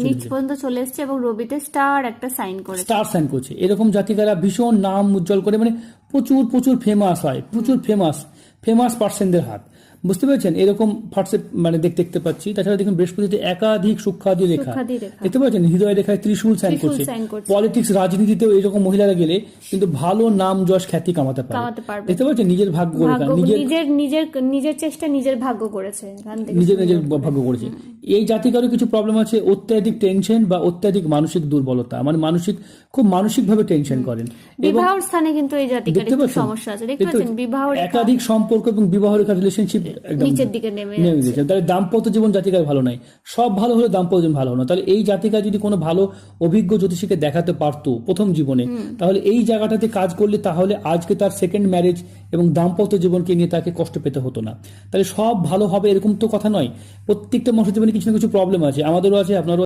নিচ পর্যন্ত চলে এসছে এবং রবিতে স্টার একটা সাইন করেছে, স্টার সাইন করছে। এরকম জাতিকারা ভীষণ নাম উজ্জ্বল করে, মানে প্রচুর প্রচুর ফেমাস হয়, প্রচুর ফেমাস পার্সনদের হাত, বুঝতে পেরেছেন? এরকম হোয়াটসঅ্যাপ মানে দেখতে পাচ্ছি। তাছাড়া দেখুন বৃহস্পতিতে একাধিক সূক্ষ্মাদি রেখা দেখতে পাচ্ছেন, হৃদয় রেখায় ত্রিশূল সাইন করছে। পলিটিক্স রাজনীতিতেও এরকম মহিলারা গেলে কিন্তু ভালো নাম যশ খ্যাতি কামাতে পারে, দেখতে পাচ্ছেন? নিজের ভাগ্য নিজের চেষ্টা নিজের ভাগ্য করেছে, নিজের ভাগ্য করেছে। এই জাতিকারও কিছু প্রবলেম আছে, অত্যাধিক টেনশন বা অত্যাধিক মানসিক দুর্বলতা, মানে খুব মানসিকভাবে টেনশন করেন। বিবাহের স্থানে কিন্তু এই জাতিকার একটু সমস্যা আছে, দেখতে পাচ্ছেন? বিবাহের একাধিক সম্পর্ক এবং বিবাহ রেখা রিলেশনশিপ নিচের দিকে নেমে যাচ্ছে। তাহলে দাম্পত্য জীবন জাতিকার ভালো নাই, সব ভালো হলে দাম্পত্য জীবন ভালো না। তাহলে এই জাতিকা যদি কোনো ভালো অভিজ্ঞ জ্যোতিষীকে দেখাতে পারতো প্রথম জীবনে, তাহলে এই জায়গাটাতে কাজ করলে তাহলে আজকে তার সেকেন্ড ম্যারেজ এবং দাম্পত্য জীবনকে নিয়ে তাকে কষ্ট পেতে হতো না। তাহলে সব ভালো হবে এরকম তো কথা নয়, প্রত্যেকটা মানুষের জীবনে কিছু না কিছু প্রবলেম আছে, আমাদেরও আছে, আপনারও।